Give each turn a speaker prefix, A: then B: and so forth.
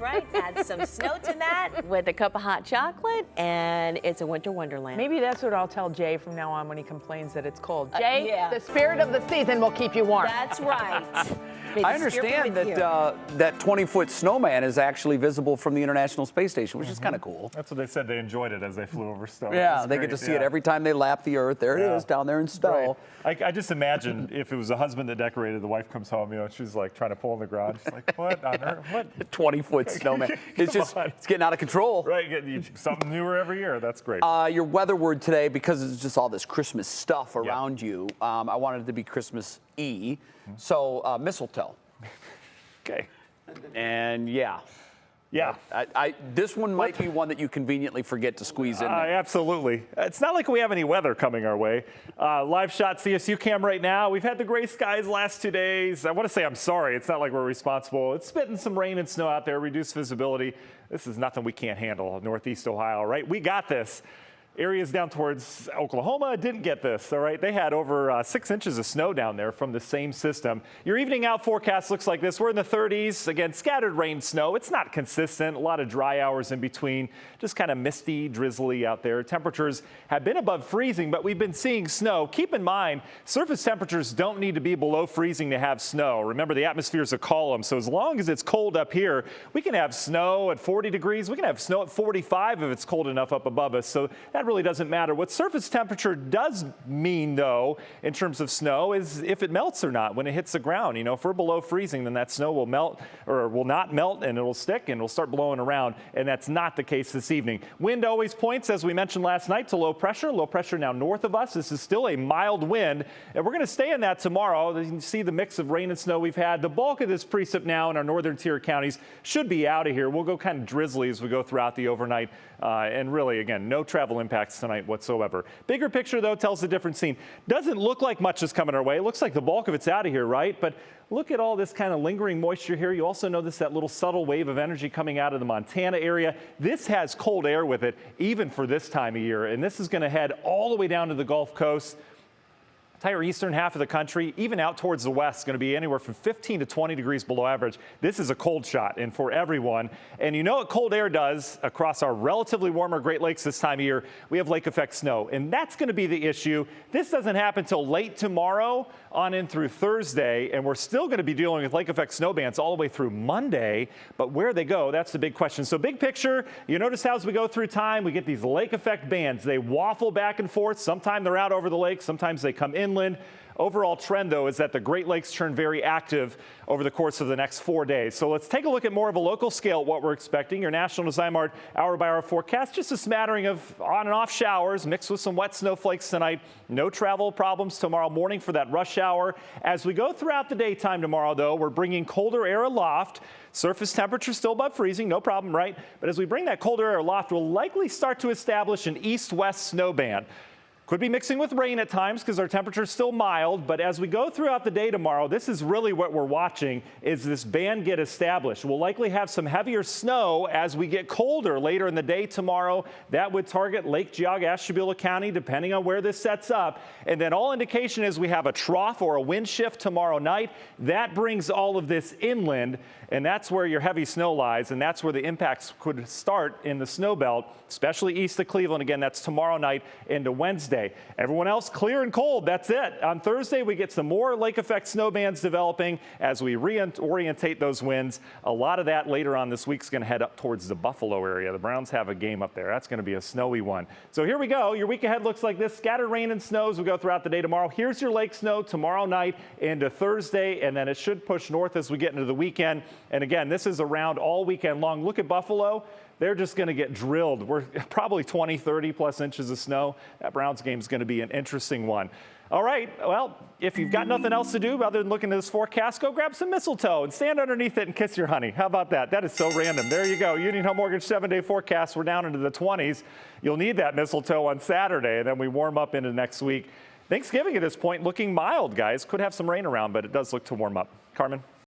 A: Right, add some snow to that with a cup of hot chocolate, and it's a winter wonderland.
B: Maybe that's what I'll tell Jay from now on when he complains that it's cold. Jay,
A: yeah.
B: The spirit of the season will keep you warm.
A: That's right. May the
C: I
A: spirit be
C: understand
A: with you.
C: that 20-foot snowman is actually visible from the International Space Station, which is kind of cool.
D: That's what they said. They enjoyed it as they flew over snow.
C: Yeah, they get to see it every time they lap the Earth. There it is, down there in snow.
D: Right. I just imagine if it was a husband that decorated, the wife comes home, she's like trying to pull in the garage. She's like, what on earth? What?
C: 20-foot snowman. It's getting out of control.
D: Right, something newer every year. That's great.
C: Your weather word today, because it's just all this Christmas stuff around you, I wanted it to be Christmas-y. So mistletoe.
D: Okay.
C: And yeah. This one might be one that you conveniently forget to squeeze in there.
D: Absolutely. It's not like we have any weather coming our way. Live shot CSU cam right now. We've had the gray skies last 2 days. I want to say I'm sorry. It's not like we're responsible. It's spitting some rain and snow out there, reduced visibility. This is nothing we can't handle. Northeast Ohio, right? We got this. Areas down towards Oklahoma didn't get this, all right? They had over 6 inches of snow down there from the same system. Your evening out forecast looks like this. We're in the 30s. Again, scattered rain, snow. It's not consistent. A lot of dry hours in between. Just kind of misty, drizzly out there. Temperatures have been above freezing, but we've been seeing snow. Keep in mind, surface temperatures don't need to be below freezing to have snow. Remember, the atmosphere is a column, so as long as it's cold up here, we can have snow at 40 degrees. We can have snow at 45 if it's cold enough up above us. So that really doesn't matter. What surface temperature does mean, though, in terms of snow, is if it melts or not when it hits the ground. If we're below freezing, then that snow will melt or will not melt, and it'll stick and it'll start blowing around, and that's not the case this evening. Wind always points, as we mentioned last night, to low pressure. Low pressure now north of us. This is still a mild wind, and we're going to stay in that tomorrow. You can see the mix of rain and snow we've had. The bulk of this precip now in our northern tier counties should be out of here. We'll go kind of drizzly as we go throughout the overnight, and really, again, no travel impacts tonight whatsoever. Bigger picture, though, tells a different scene. Doesn't look like much is coming our way. It looks like the bulk of it's out of here, right? But look at all this kind of lingering moisture here. You also notice that little subtle wave of energy coming out of the Montana area. This has cold air with it, even for this time of year. And this is going to head all the way down to the Gulf Coast. Entire eastern half of the country, even out towards the west, going to be anywhere from 15 to 20 degrees below average. This is a cold shot, and for everyone. And you know what cold air does across our relatively warmer Great Lakes this time of year? We have lake effect snow, and that's going to be the issue. This doesn't happen until late tomorrow on in through Thursday, and we're still going to be dealing with lake effect snow bands all the way through Monday. But where they go, that's the big question. So big picture, you notice how as we go through time, we get these lake effect bands. They waffle back and forth. Sometimes they're out over the lake. Sometimes they come inland. Overall trend, though, is that the Great Lakes turn very active over the course of the next 4 days. So let's take a look at more of a local scale what we're expecting. Your National Zymark hour-by-hour forecast, just a smattering of on and off showers mixed with some wet snowflakes tonight. No travel problems tomorrow morning for that rush hour. As we go throughout the daytime tomorrow, though, we're bringing colder air aloft. Surface temperature still above freezing, no problem, right? But as we bring that colder air aloft, we'll likely start to establish an east-west snow band. Could be mixing with rain at times because our temperature is still mild, but as we go throughout the day tomorrow, this is really what we're watching, is this band get established. We'll likely have some heavier snow as we get colder later in the day tomorrow. That would target Lake Geauga, Ashtabula County, depending on where this sets up. And then all indication is we have a trough or a wind shift tomorrow night. That brings all of this inland, and that's where your heavy snow lies, and that's where the impacts could start in the snow belt, especially east of Cleveland. Again, that's tomorrow night into Wednesday. Everyone else clear and cold. That's it. On Thursday, we get some more lake effect snow bands developing as we reorientate those winds. A lot of that later on this week is going to head up towards the Buffalo area. The Browns have a game up there. That's going to be a snowy one. So here we go. Your week ahead looks like this. Scattered rain and snow as we go throughout the day tomorrow. Here's your lake snow tomorrow night into Thursday, and then it should push north as we get into the weekend. And again, this is around all weekend long. Look at Buffalo. They're just going to get drilled. We're probably 20, 30 plus inches of snow. That Browns game is going to be an interesting one. All right, well, if you've got nothing else to do other than looking at this forecast, go grab some mistletoe and stand underneath it and kiss your honey. How about that? That is so random. There you go. Union Home Mortgage 7-day forecast. We're down into the 20s. You'll need that mistletoe on Saturday, and then we warm up into next week. Thanksgiving at this point looking mild, guys. Could have some rain around, but it does look to warm up. Carmen?